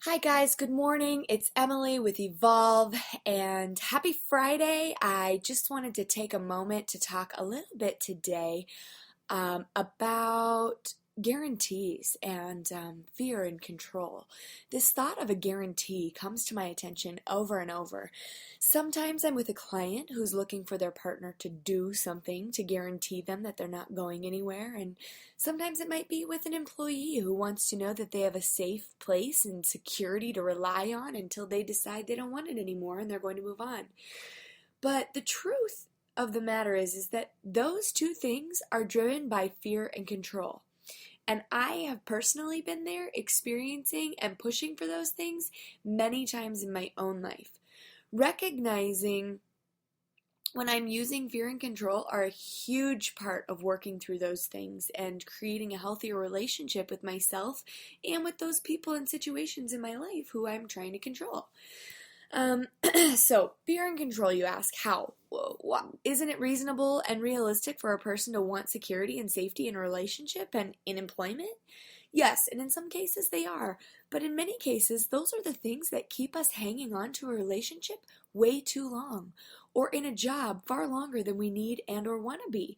Hi guys, good morning. It's Emily with Evolve and happy Friday. I just wanted to take a moment to talk a little bit today about guarantees and fear and control. This thought of a guarantee comes to my attention over and over. Sometimes I'm with a client who's looking for their partner to do something to guarantee them that they're not going anywhere, and sometimes it might be with an employee who wants to know that they have a safe place and security to rely on until they decide they don't want it anymore and they're going to move on. But the truth of the matter is that those two things are driven by fear and control. And I have personally been there experiencing and pushing for those things many times in my own life. Recognizing when I'm using fear and control are a huge part of working through those things and creating a healthier relationship with myself and with those people and situations in my life who I'm trying to control. So, fear and control, you ask, how? Isn't it reasonable and realistic for a person to want security and safety in a relationship and in employment? Yes, and in some cases they are, but in many cases, those are the things that keep us hanging on to a relationship way too long, or in a job far longer than we need and or want to be.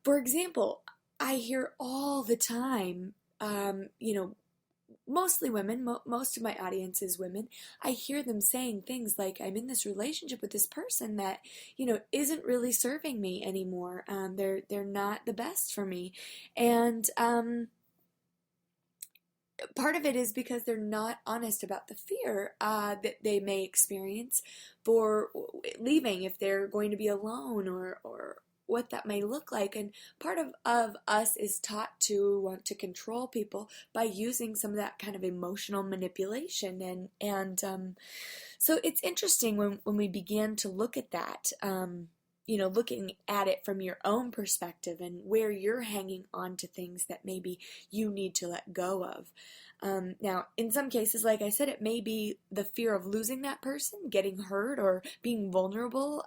For example, I hear all the time, mostly women, most of my audience is women. I hear them saying things like, I'm in this relationship with this person that, isn't really serving me anymore. They're not the best for me. And part of it is because they're not honest about the fear that they may experience for leaving, if they're going to be alone, or what that may look like. And part of us is taught to want to control people by using some of that kind of emotional manipulation. And so it's interesting when we begin to look at that, looking at it from your own perspective and where you're hanging on to things that maybe you need to let go of. Now, in some cases, like I said, it may be the fear of losing that person, getting hurt, or being vulnerable.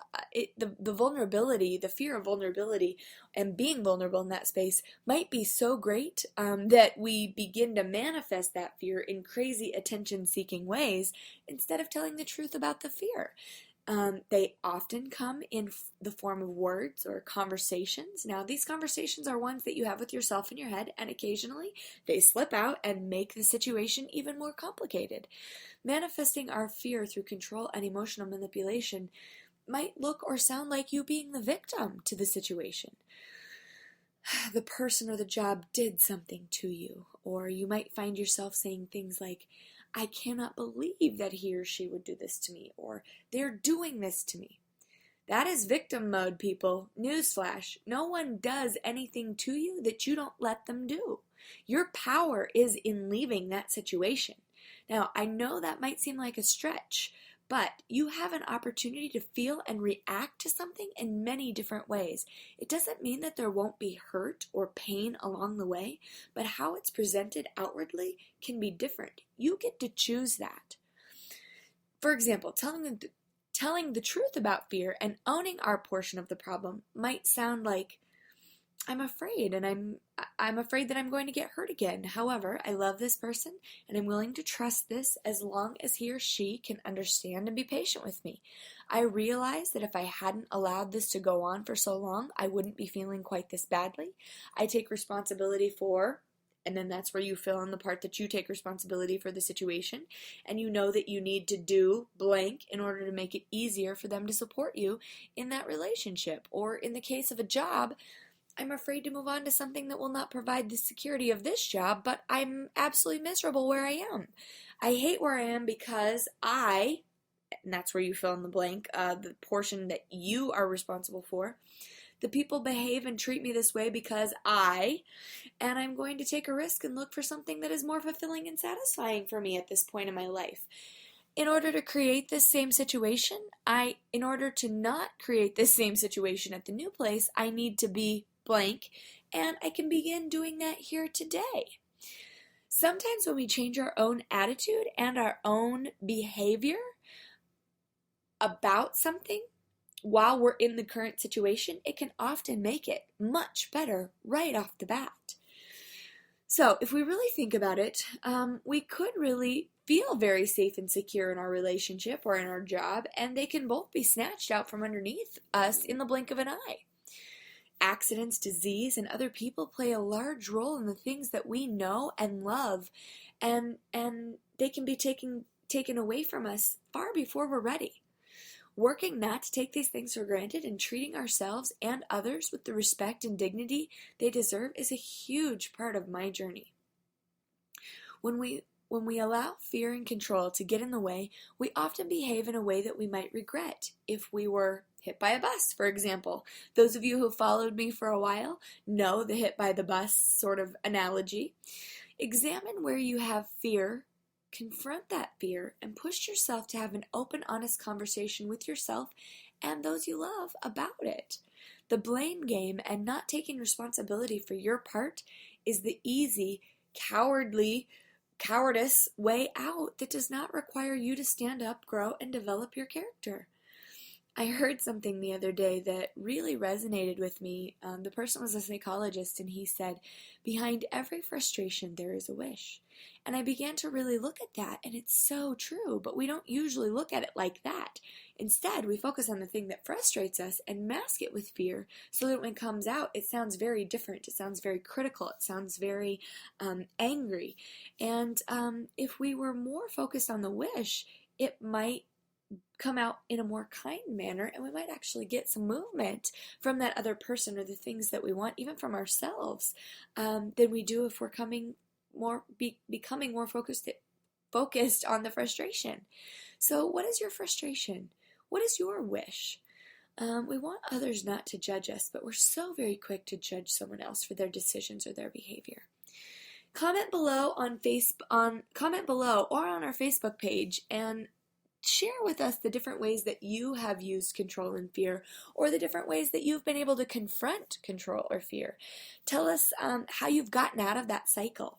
The vulnerability, the fear of vulnerability and being vulnerable in that space might be so great that we begin to manifest that fear in crazy attention-seeking ways instead of telling the truth about the fear. They often come in the form of words or conversations. Now, these conversations are ones that you have with yourself in your head, and occasionally they slip out and make the situation even more complicated. Manifesting our fear through control and emotional manipulation might look or sound like you being the victim to the situation. The person or the job did something to you, or you might find yourself saying things like, I cannot believe that he or she would do this to me, or they're doing this to me. That is victim mode, people. Newsflash, no one does anything to you that you don't let them do. Your power is in leaving that situation. Now, I know that might seem like a stretch, but you have an opportunity to feel and react to something in many different ways. It doesn't mean that there won't be hurt or pain along the way, but how it's presented outwardly can be different. You get to choose that. For example, telling the truth about fear and owning our portion of the problem might sound like, I'm afraid, and I'm afraid that I'm going to get hurt again. However, I love this person, and I'm willing to trust this as long as he or she can understand and be patient with me. I realize that if I hadn't allowed this to go on for so long, I wouldn't be feeling quite this badly. I take responsibility for, and then that's where you fill in the part that you take responsibility for the situation, and you know that you need to do blank in order to make it easier for them to support you in that relationship. Or in the case of a job, I'm afraid to move on to something that will not provide the security of this job, but I'm absolutely miserable where I am. I hate where I am because and that's where you fill in the blank, the portion that you are responsible for. The people behave and treat me this way because and I'm going to take a risk and look for something that is more fulfilling and satisfying for me at this point in my life. In order to create this same situation, in order to not create this same situation at the new place, I need to be blank, and I can begin doing that here today. Sometimes when we change our own attitude and our own behavior about something while we're in the current situation, it can often make it much better right off the bat. So, if we really think about it, we could really feel very safe and secure in our relationship or in our job, and they can both be snatched out from underneath us in the blink of an eye. Accidents, disease, and other people play a large role in the things that we know and love, and they can be taken away from us far before we're ready. Working not to take these things for granted and treating ourselves and others with the respect and dignity they deserve is a huge part of my journey. When we allow fear and control to get in the way, we often behave in a way that we might regret. If we were hit by a bus, for example. Those of you who followed me for a while know the hit by the bus sort of analogy. Examine where you have fear. Confront that fear and push yourself to have an open, honest conversation with yourself and those you love about it. The blame game and not taking responsibility for your part is the easy, cowardice way out that does not require you to stand up, grow, and develop your character. I heard something the other day that really resonated with me. The person was a psychologist, and he said, behind every frustration there is a wish. And I began to really look at that, and it's so true, but we don't usually look at it like that. Instead, we focus on the thing that frustrates us and mask it with fear, so that when it comes out, it sounds very different. It sounds very critical. It sounds very angry. And if we were more focused on the wish, it might come out in a more kind manner, and we might actually get some movement from that other person or the things that we want, even from ourselves, than we do if we're becoming more focused on the frustration. So what is your frustration? What is your wish? We want others not to judge us, but we're so very quick to judge someone else for their decisions or their behavior. Comment below or on our Facebook page and share with us the different ways that you have used control and fear, or the different ways that you've been able to confront control or fear. Tell us how you've gotten out of that cycle.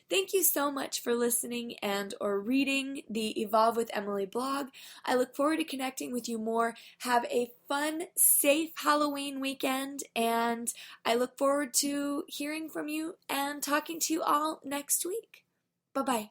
Thank you so much for listening and or reading the Evolve with Emily blog. I look forward to connecting with you more. Have a fun, safe Halloween weekend, and I look forward to hearing from you and talking to you all next week. Bye-bye.